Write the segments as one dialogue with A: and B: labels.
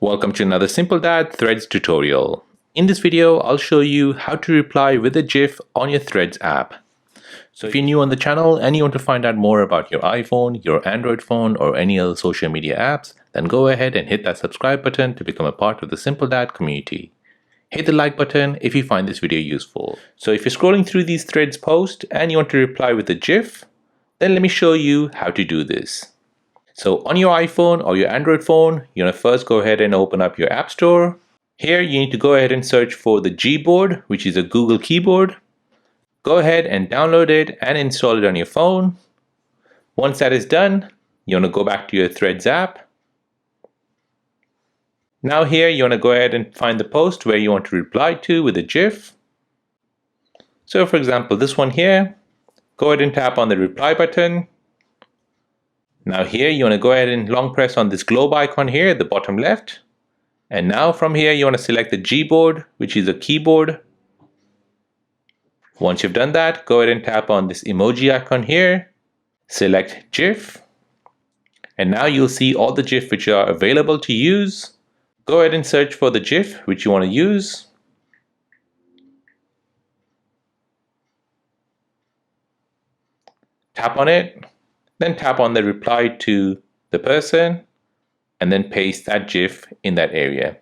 A: Welcome to another Simple Dad Threads tutorial. In this video, I'll show you how to reply with a GIF on your Threads app. So if you're new on the channel and you want to find out more about your iPhone, your Android phone, or any other social media apps, then go ahead and hit that subscribe button to become a part of the Simple Dad community. Hit the like button if you find this video useful. So if you're scrolling through these Threads posts and you want to reply with a GIF, then let me show you how to do this. So on your iPhone or your Android phone, you're going to first go ahead and open up your App Store. Here you need to go ahead and search for the Gboard, which is a Google keyboard. Go ahead and download it and install it on your phone. Once that is done, you want to go back to your Threads app. Now here you want to go ahead and find the post where you want to reply to with a GIF. So for example, this one here, go ahead and tap on the reply button. Now here you want to go ahead and long press on this globe icon here at the bottom left. And now from here you want to select the Gboard, which is a keyboard. Once you've done that, go ahead and tap on this emoji icon here. Select GIF. And now you'll see all the GIF which are available to use. Go ahead and search for the GIF which you want to use. Tap on it. Then tap on the reply to the person and then paste that GIF in that area.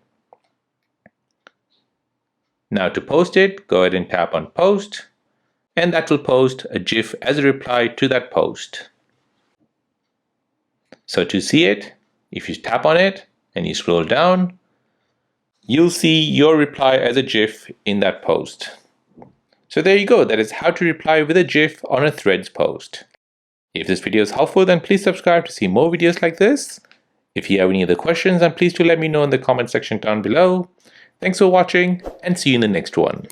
A: Now to post it, go ahead and tap on post, and that will post a GIF as a reply to that post. So to see it, if you tap on it and you scroll down, you'll see your reply as a GIF in that post. So there you go, that is how to reply with a GIF on a Threads post. If this video is helpful, then please subscribe to see more videos like this. If you have any other questions, then please do let me know in the comment section down below. Thanks for watching and see you in the next one.